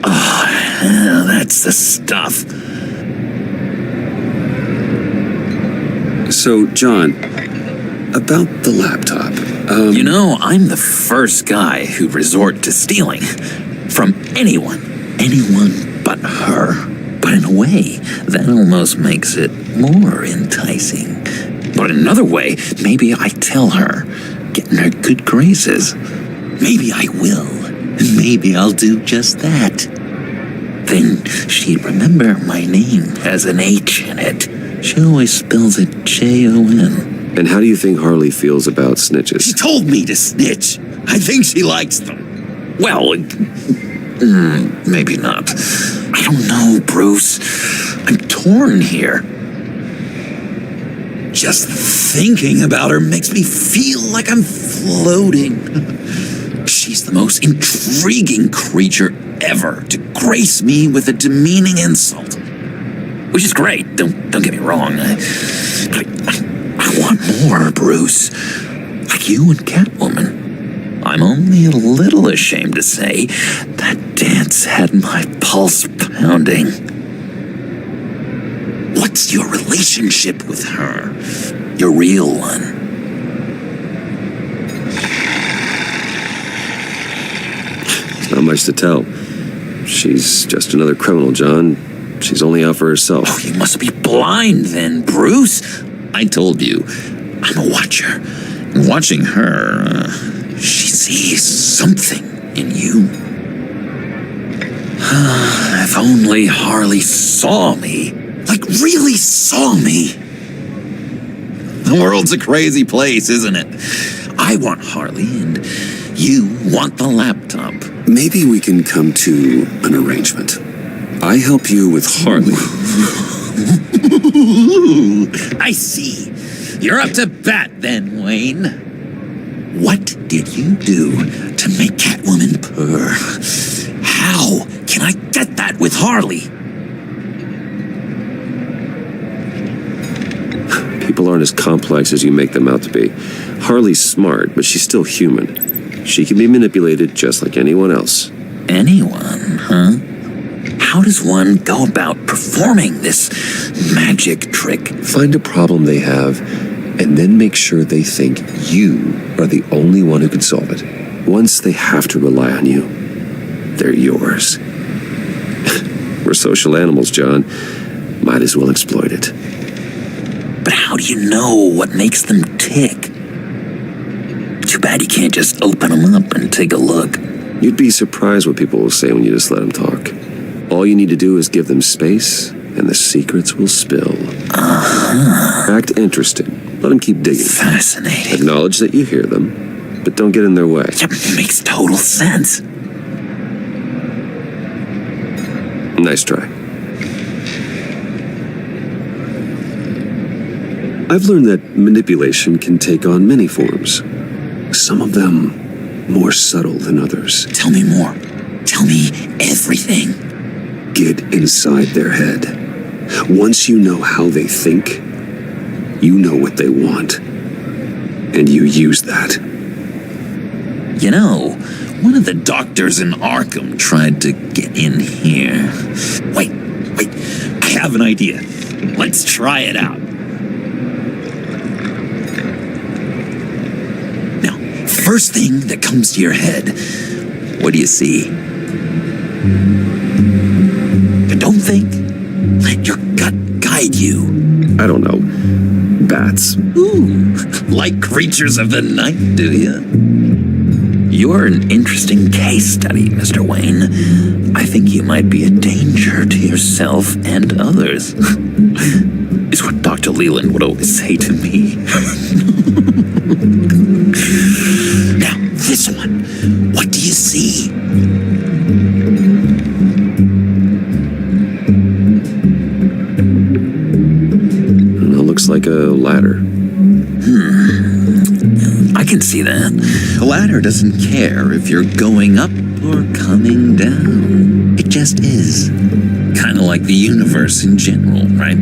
Oh, that's the stuff. So, John, about the laptop. I'm the first guy who'd resort to stealing. From anyone but her. But in a way, that almost makes it more enticing. But in another way, maybe I tell her, get in her good graces. Maybe I will. Maybe I'll do just that. Then she'd remember my name has an H in it. She always spells it Jon. And how do you think Harley feels about snitches? She told me to snitch. I think she likes them. Well, maybe not. I don't know, Bruce. I'm torn here. Just thinking about her makes me feel like I'm floating. She's the most intriguing creature ever to grace me with a demeaning insult. Which is great, don't get me wrong. But I want more, Bruce. Like you and Catwoman. I'm only a little ashamed to say that dance had my pulse pounding. What's your relationship with her? Your real one? Not much to tell. She's just another criminal, John. She's only out for herself. Oh, you must be blind then, Bruce. I told you, I'm a watcher. And watching her, she sees something in you. If only Harley saw me. Like, really saw me. The world's a crazy place, isn't it? I want Harley, and you want the laptop. Maybe we can come to an arrangement. I help you with Harley. I see. You're up to bat then, Wayne. What did you do to make Catwoman purr? How can I get that with Harley? People aren't as complex as you make them out to be. Harley's smart, but she's still human. She can be manipulated just like anyone else. Anyone, huh? How does one go about performing this magic trick? Find a problem they have, and then make sure they think you are the only one who can solve it. Once they have to rely on you, they're yours. We're social animals, John. Might as well exploit it. But how do you know what makes them tick? Too bad you can't just open them up and take a look. You'd be surprised what people will say when you just let them talk. All you need to do is give them space, and the secrets will spill. Act interested. Let them keep digging. Fascinating. Acknowledge that you hear them, but don't get in their way. Yep, it makes total sense. Nice try. I've learned that manipulation can take on many forms. Some of them more subtle than others. Tell me more. Tell me everything. Get inside their head. Once you know how they think, you know what they want. And you use that. You know, one of the doctors in Arkham tried to get in here. Wait, I have an idea. Let's try it out. Now, first thing that comes to your head, what do you see? But don't think. Let your gut guide you. I don't know. Bats. Ooh, like creatures of the night, do you? You're an interesting case study, Mr. Wayne. I think you might be a danger to yourself and others. Is what Dr. Leland would always say to me. Now, this one. What do you see? Looks like a ladder. I can see that. A ladder doesn't care if you're going up or coming down. It just is. Kind of like the universe in general, right?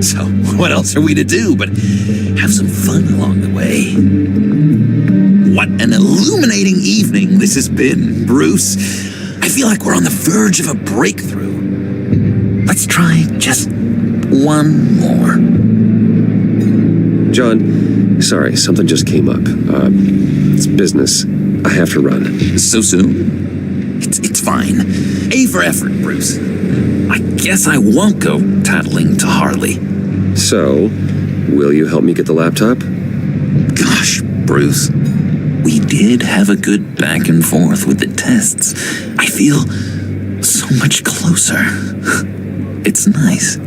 So, what else are we to do but have some fun along the way? What an illuminating evening this has been, Bruce. I feel like we're on the verge of a breakthrough. Let's try just one more. John, sorry, something just came up. It's business. I have to run. So soon? It's fine. A for effort, Bruce. I guess I won't go tattling to Harley. So, will you help me get the laptop? Gosh, Bruce. We did have a good back and forth with the tests. I feel so much closer. It's nice.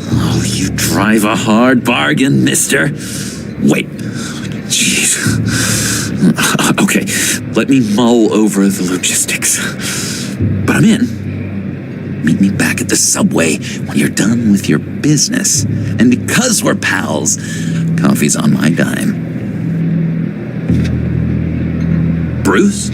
Oh, you drive a hard bargain, mister. Wait. Jeez. Okay, let me mull over the logistics. But I'm in. Meet me back at the subway when you're done with your business. And because we're pals, coffee's on my dime. Bruce?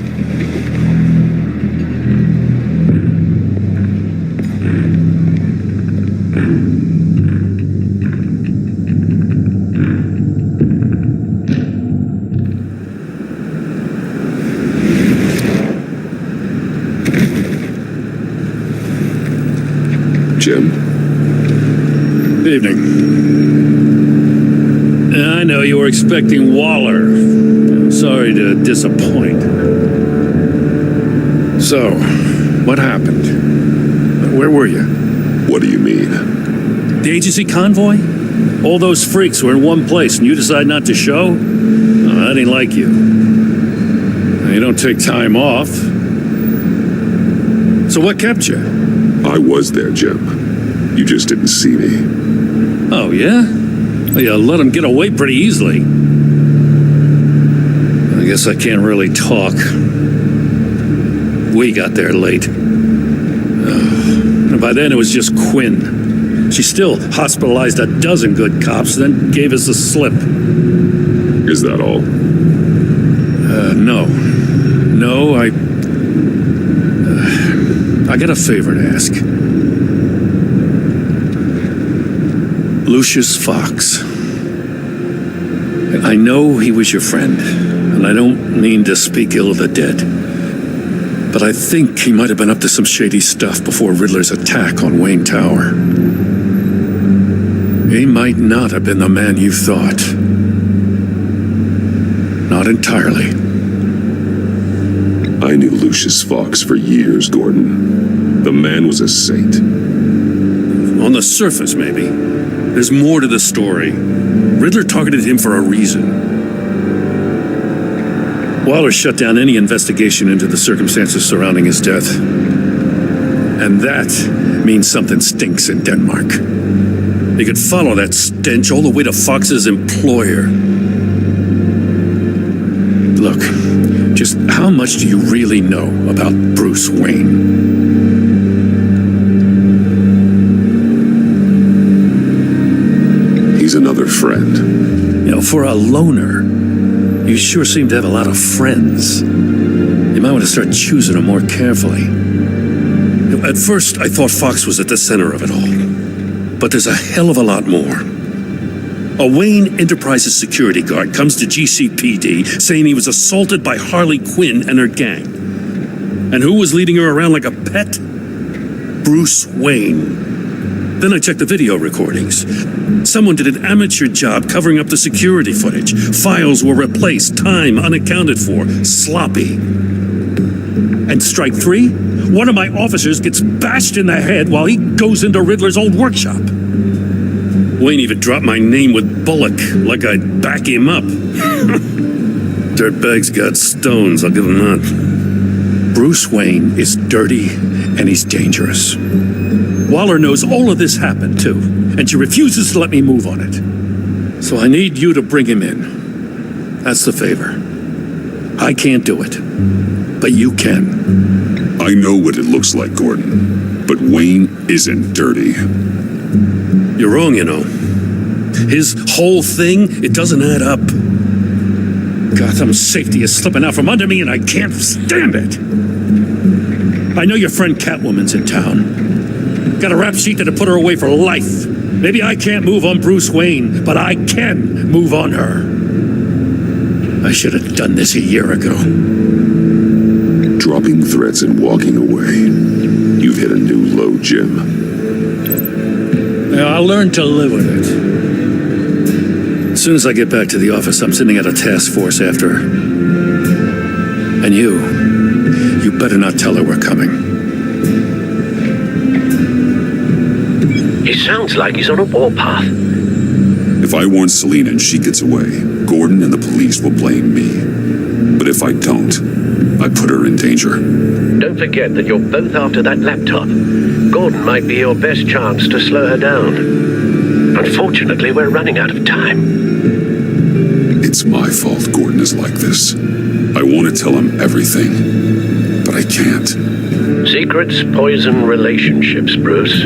Jim? Evening. I know you were expecting Waller. Sorry to disappoint. So, what happened? Where were you? What do you mean? The agency convoy? All those freaks were in one place and you decide not to show? Oh, that ain't like you. You don't take time off. So what kept you? I was there, Jim. You just didn't see me. Oh, yeah? Well, you let him get away pretty easily. I guess I can't really talk. We got there late. And by then it was just Quinn. She still hospitalized a dozen good cops, then gave us the slip. Is that all? No. No, I got a favor to ask. Lucius Fox. I know he was your friend, and I don't mean to speak ill of the dead. But I think he might have been up to some shady stuff before Riddler's attack on Wayne Tower. He might not have been the man you thought. Not entirely. I knew Lucius Fox for years, Gordon. The man was a saint. On the surface, maybe. There's more to the story. Riddler targeted him for a reason. Waller shut down any investigation into the circumstances surrounding his death. And that means something stinks in Denmark. You could follow that stench all the way to Fox's employer. Look, just how much do you really know about Bruce Wayne? He's another friend. You know, for a loner, you sure seem to have a lot of friends. You might want to start choosing them more carefully. At first, I thought Fox was at the center of it all. But there's a hell of a lot more. A Wayne Enterprises security guard comes to GCPD saying he was assaulted by Harley Quinn and her gang. And who was leading her around like a pet? Bruce Wayne. Then I checked the video recordings. Someone did an amateur job covering up the security footage. Files were replaced, time unaccounted for, sloppy. And strike three? One of my officers gets bashed in the head while he goes into Riddler's old workshop. Wayne even dropped my name with Bullock, like I'd back him up. Dirtbag's got stones, I'll give him that. Bruce Wayne is dirty and he's dangerous. Waller knows all of this happened, too, and she refuses to let me move on it. So I need you to bring him in. That's the favor. I can't do it, but you can. I know what it looks like, Gordon. But Wayne isn't dirty. You're wrong, you know. His whole thing, it doesn't add up. Gotham's safety is slipping out from under me, and I can't stand it. I know your friend Catwoman's in town. Got a rap sheet that'll put her away for life. Maybe I can't move on Bruce Wayne, but I can move on her. I should have done this a year ago. Dropping the threats and walking away. You've hit a new low, Jim. Yeah, I'll learn to live with it. As soon as I get back to the office, I'm sending out a task force after her. And you better not tell her we're coming. He sounds like he's on a warpath. If I warn Selena and she gets away, Gordon and the police will blame me. But if I don't, I put her in danger. Don't forget that you're both after that laptop. Gordon might be your best chance to slow her down. Unfortunately, we're running out of time. It's my fault Gordon is like this. I want to tell him everything, but I can't. Secrets poison relationships, Bruce.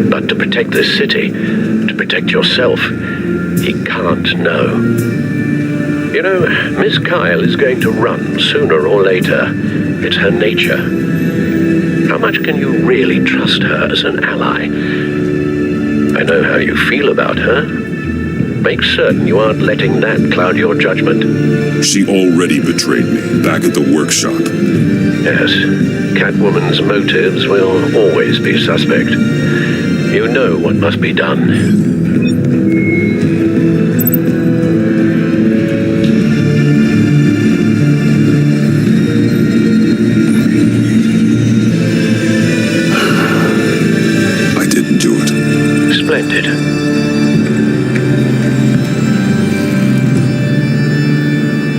But to protect this city, to protect yourself, he can't know. You know, Miss Kyle is going to run sooner or later. It's her nature. How much can you really trust her as an ally? I know how you feel about her. Make certain you aren't letting that cloud your judgment. She already betrayed me back at the workshop. Yes, Catwoman's motives will always be suspect. You know what must be done. Splendid.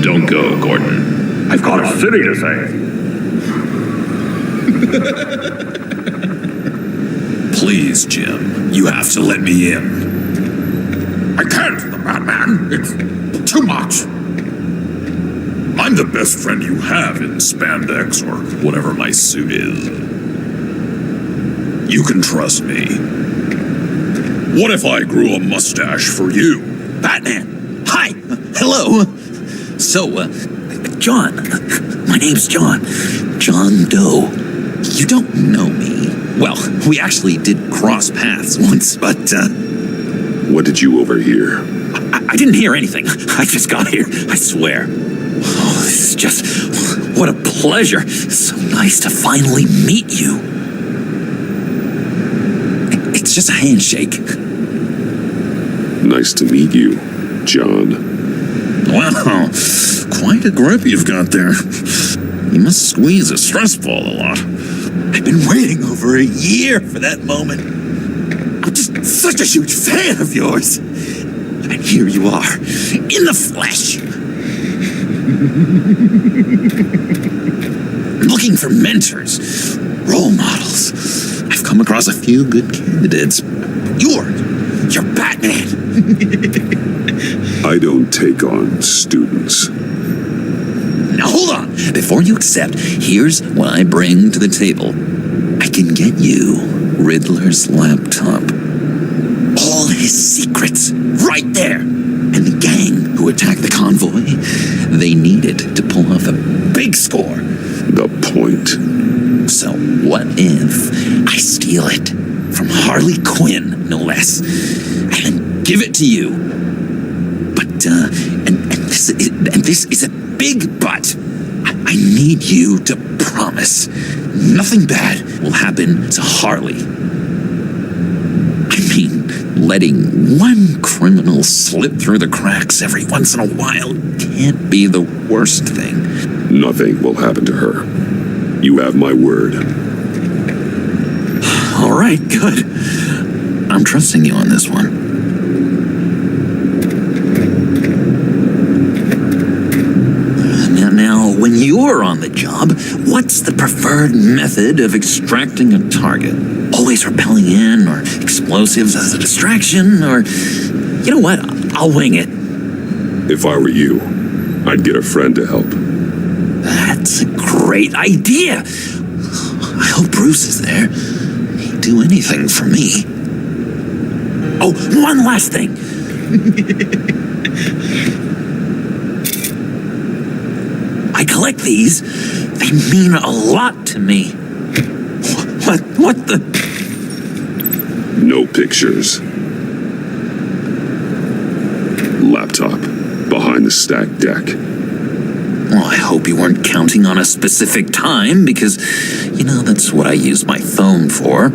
Don't go, Gordon. I've got a city to save. Please, Jim, you have to let me in. I can't, the Batman. It's too much. I'm the best friend you have in spandex or whatever my suit is. You can trust me. What if I grew a mustache for you? Batman! Hi! Hello! So, John. My name's John. John Doe. You don't know me. Well, we actually did cross paths once, but, What did you overhear? I didn't hear anything. I just got here, I swear. Oh, this is just... What a pleasure. So nice to finally meet you. It's just a handshake. Nice to meet you, John. Wow, quite a grip you've got there. You must squeeze a stress ball a lot. I've been waiting over a year for that moment. I'm just such a huge fan of yours. And here you are, in the flesh. I'm looking for mentors, role models. I've come across a few good candidates. You're Batman. I don't take on students. Now hold on. Before you accept, here's what I bring to the table. I can get you Riddler's laptop. All his secrets, right there. And the gang who attacked the convoy, they need it to pull off a big score. The point. So what if I steal it from Harley Quinn, no less, and then give it to you? But this is a big but. I need you to promise nothing bad will happen to Harley. I mean, letting one criminal slip through the cracks every once in a while can't be the worst thing. Nothing will happen to her. You have my word. All right, good. I'm trusting you on this one. Now, when you're on the job, what's the preferred method of extracting a target? Always rappelling in, or explosives as a distraction, or... You know what? I'll wing it. If I were you, I'd get a friend to help. That's a great idea. I hope Bruce is there. He'd do anything for me. Oh, one last thing. I collect these. They mean a lot to me. What the? No pictures. Laptop behind the stacked deck. Well, I hope you weren't counting on a specific time, because, that's what I use my phone for.